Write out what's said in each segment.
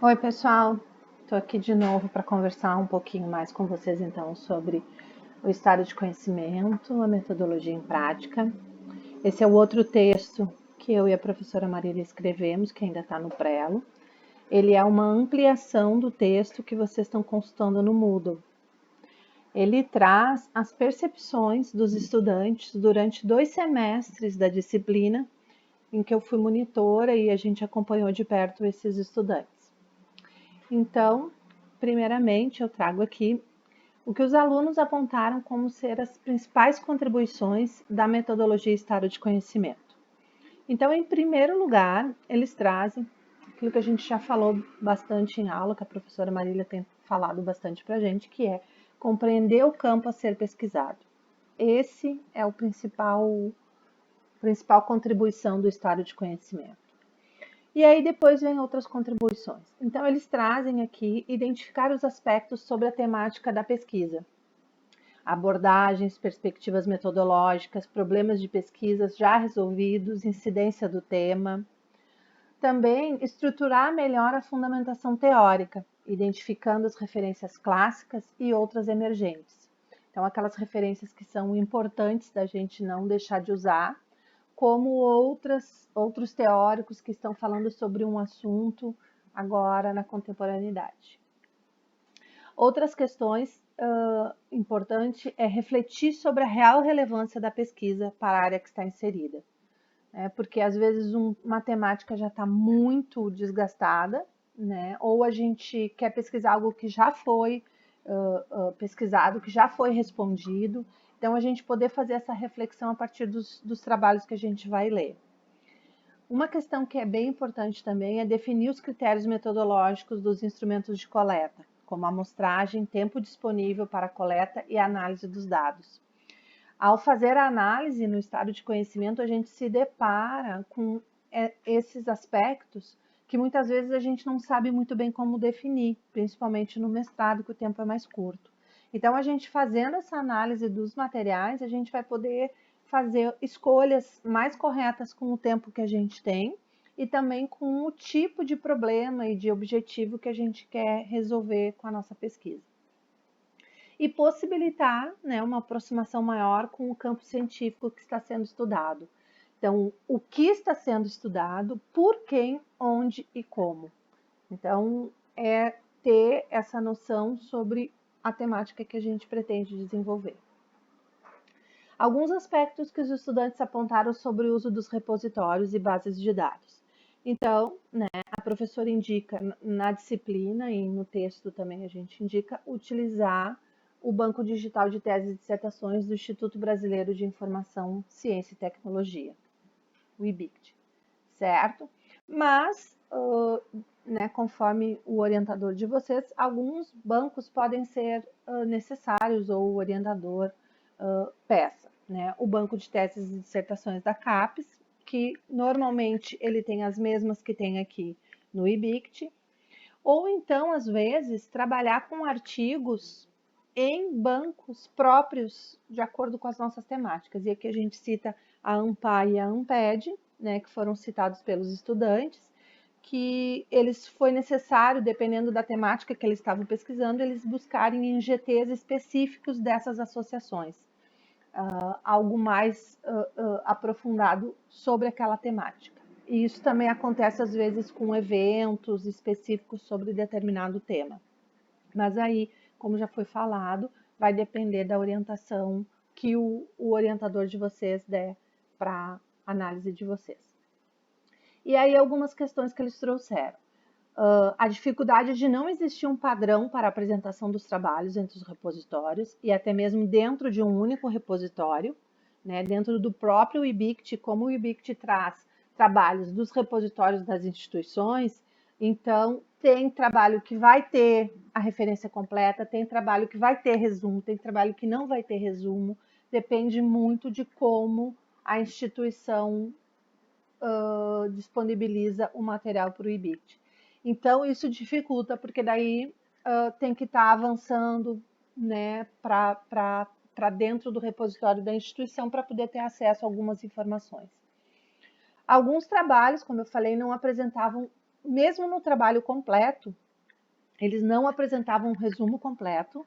Oi, pessoal. Estou aqui de novo para conversar um pouquinho mais com vocês então sobre o estado de conhecimento, a metodologia em prática. Esse é o outro texto que eu e a professora Marília escrevemos, que ainda está no Prelo. Ele é uma ampliação do texto que vocês estão consultando no Moodle. Ele traz as percepções dos estudantes durante 2 semestres da disciplina em que eu fui monitora e a gente acompanhou de perto esses estudantes. Então, primeiramente, eu trago aqui o que os alunos apontaram como ser as principais contribuições da metodologia Estado de Conhecimento. Então, em primeiro lugar, eles trazem aquilo que a gente já falou bastante em aula, que a professora Marília tem falado bastante para a gente, que é compreender o campo a ser pesquisado. Esse é o principal contribuição do Estado de Conhecimento. E aí depois vem outras contribuições. Então, eles trazem aqui identificar os aspectos sobre a temática da pesquisa. Abordagens, perspectivas metodológicas, problemas de pesquisas já resolvidos, incidência do tema. Também estruturar melhor a fundamentação teórica, identificando as referências clássicas e outras emergentes. Então, aquelas referências que são importantes da gente não deixar de usar, como outros teóricos que estão falando sobre um assunto agora na contemporaneidade. Outras questões importantes é refletir sobre a real relevância da pesquisa para a área que está inserida. Porque às vezes uma temática já está muito desgastada, né? Ou a gente quer pesquisar algo que já foi pesquisado, que já foi respondido. Então, a gente poder fazer essa reflexão a partir dos trabalhos que a gente vai ler. Uma questão que é bem importante também é definir os critérios metodológicos dos instrumentos de coleta, como amostragem, tempo disponível para a coleta e análise dos dados. Ao fazer a análise no estado de conhecimento, a gente se depara com esses aspectos que muitas vezes a gente não sabe muito bem como definir, principalmente no mestrado, que o tempo é mais curto. Então, a gente fazendo essa análise dos materiais, a gente vai poder fazer escolhas mais corretas com o tempo que a gente tem e também com o tipo de problema e de objetivo que a gente quer resolver com a nossa pesquisa. E possibilitar, né, uma aproximação maior com o campo científico que está sendo estudado. Então, o que está sendo estudado, por quem, onde e como. Então, é ter essa noção sobre a temática que a gente pretende desenvolver. Alguns aspectos que os estudantes apontaram sobre o uso dos repositórios e bases de dados. Então, né, a professora indica na disciplina e no texto também a gente indica utilizar o Banco Digital de Teses e Dissertações do Instituto Brasileiro de Informação, Ciência e Tecnologia, o IBICT, certo? Mas, né, conforme o orientador de vocês, alguns bancos podem ser necessários ou o orientador peça. Né? O Banco de Teses e Dissertações da CAPES, que normalmente ele tem as mesmas que tem aqui no IBICT, ou então, às vezes, trabalhar com artigos em bancos próprios de acordo com as nossas temáticas. E aqui a gente cita a AMPA e a AMPED, né, que foram citados pelos estudantes, que eles foi necessário, dependendo da temática que eles estavam pesquisando, eles buscarem em GTs específicos dessas associações. Algo mais aprofundado sobre aquela temática. E isso também acontece às vezes com eventos específicos sobre determinado tema. Mas aí, como já foi falado, vai depender da orientação que o orientador de vocês der para a análise de vocês. E aí algumas questões que eles trouxeram. A dificuldade de não existir um padrão para a apresentação dos trabalhos entre os repositórios e até mesmo dentro de um único repositório, né, dentro do próprio IBICT, como o IBICT traz trabalhos dos repositórios das instituições, então tem trabalho que vai ter a referência completa, tem trabalho que vai ter resumo, tem trabalho que não vai ter resumo, depende muito de como a instituição disponibiliza o material para o IBICT. Então, isso dificulta, porque daí tem que estar avançando, né, para dentro do repositório da instituição para poder ter acesso a algumas informações. Alguns trabalhos, como eu falei, não apresentavam mesmo no trabalho completo, eles não apresentavam um resumo completo,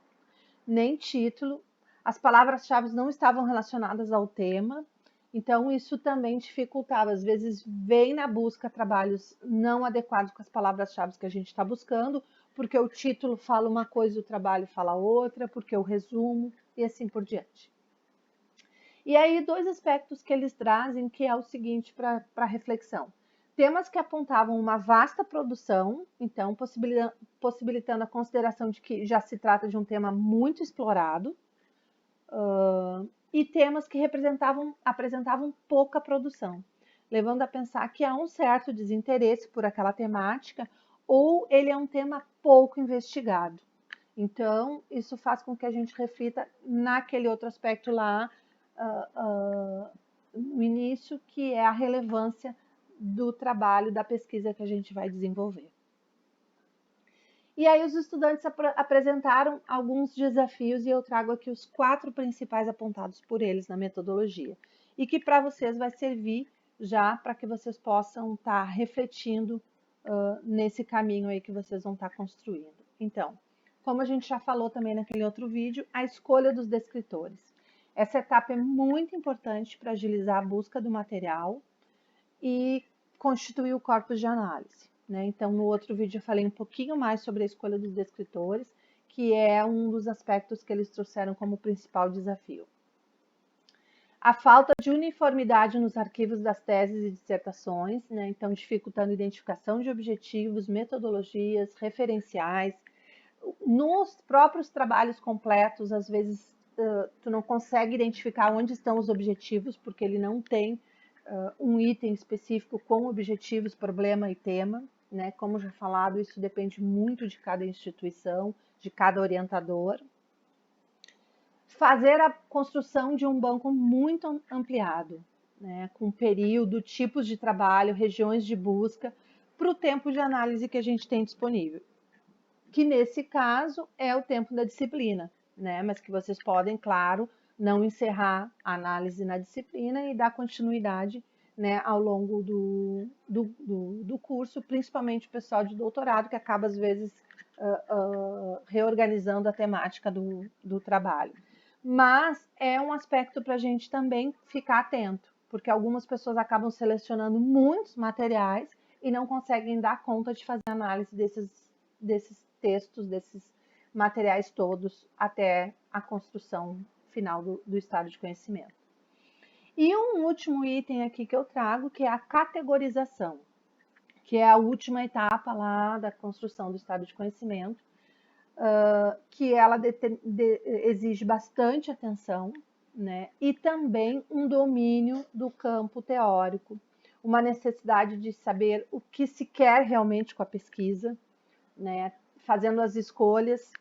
nem título, as palavras-chave não estavam relacionadas ao tema, então isso também dificultava. Às vezes vem na busca trabalhos não adequados com as palavras-chave que a gente está buscando, porque o título fala uma coisa e o trabalho fala outra, porque o resumo e assim por diante. E aí, dois aspectos que eles trazem, que é o seguinte para reflexão. Temas que apontavam uma vasta produção, então possibilitando a consideração de que já se trata de um tema muito explorado, e temas que apresentavam pouca produção, levando a pensar que há um certo desinteresse por aquela temática ou ele é um tema pouco investigado. Então, isso faz com que a gente reflita naquele outro aspecto lá, no início, que é a relevância do trabalho, da pesquisa que a gente vai desenvolver. E aí os estudantes apresentaram alguns desafios e eu trago aqui os 4 principais apontados por eles na metodologia e que para vocês vai servir já para que vocês possam estar refletindo nesse caminho aí que vocês vão estar construindo. Então, como a gente já falou também naquele outro vídeo, a escolha dos descritores. Essa etapa é muito importante para agilizar a busca do material e constituir o corpus de análise. Então, no outro vídeo eu falei um pouquinho mais sobre a escolha dos descritores, que é um dos aspectos que eles trouxeram como principal desafio. A falta de uniformidade nos arquivos das teses e dissertações, então dificultando a identificação de objetivos, metodologias, referenciais. Nos próprios trabalhos completos, às vezes, tu não consegue identificar onde estão os objetivos, porque ele não tem um item específico com objetivos, problema e tema. Como já falado, isso depende muito de cada instituição, de cada orientador. Fazer a construção de um banco muito ampliado, com período, tipos de trabalho, regiões de busca, para o tempo de análise que a gente tem disponível. Que nesse caso é o tempo da disciplina, mas que vocês podem, claro, não encerrar a análise na disciplina e dar continuidade ao longo do curso, principalmente o pessoal de doutorado, que acaba, às vezes, reorganizando a temática do trabalho. Mas é um aspecto para a gente também ficar atento, porque algumas pessoas acabam selecionando muitos materiais e não conseguem dar conta de fazer análise desses textos, desses materiais todos, até a construção final do estado de conhecimento. E um último item aqui que eu trago, que é a categorização, que é a última etapa lá da construção do estado de conhecimento, que ela exige bastante atenção, e também um domínio do campo teórico, uma necessidade de saber o que se quer realmente com a pesquisa, fazendo as escolhas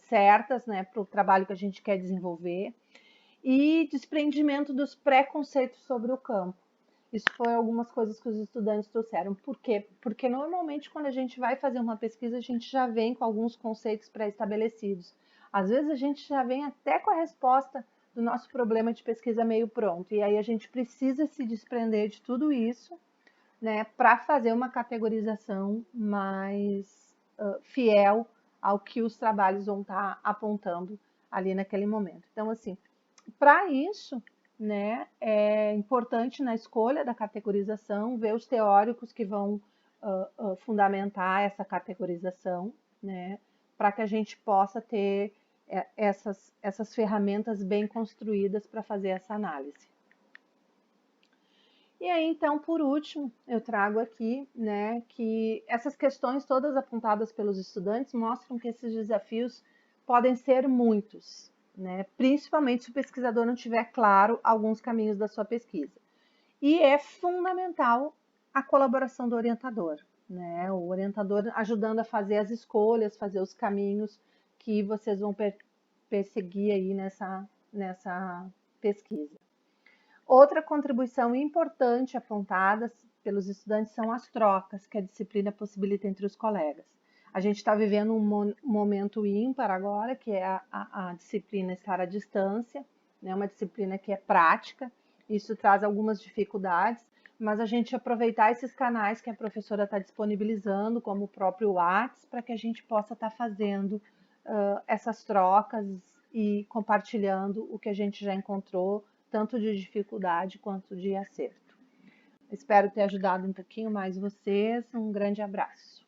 certas para o trabalho que a gente quer desenvolver, e desprendimento dos preconceitos sobre o campo. Isso foi algumas coisas que os estudantes trouxeram. Por quê? Porque normalmente quando a gente vai fazer uma pesquisa, a gente já vem com alguns conceitos pré-estabelecidos. Às vezes a gente já vem até com a resposta do nosso problema de pesquisa meio pronto. E aí a gente precisa se desprender de tudo isso, para fazer uma categorização mais fiel ao que os trabalhos vão estar apontando ali naquele momento. Então, assim, para isso, é importante na escolha da categorização ver os teóricos que vão fundamentar essa categorização, para que a gente possa ter essas ferramentas bem construídas para fazer essa análise. E aí, então, por último, eu trago aqui, que essas questões todas apontadas pelos estudantes mostram que esses desafios podem ser muitos, principalmente se o pesquisador não tiver claro alguns caminhos da sua pesquisa. E é fundamental a colaboração do orientador, o orientador ajudando a fazer as escolhas, fazer os caminhos que vocês vão perseguir aí nessa pesquisa. Outra contribuição importante apontada pelos estudantes são as trocas que a disciplina possibilita entre os colegas. A gente está vivendo um momento ímpar agora, que é a disciplina estar à distância, uma disciplina que é prática. Isso traz algumas dificuldades, mas a gente aproveitar esses canais que a professora está disponibilizando, como o próprio WhatsApp, para que a gente possa estar fazendo essas trocas e compartilhando o que a gente já encontrou, tanto de dificuldade quanto de acerto. Espero ter ajudado um pouquinho mais vocês. Um grande abraço.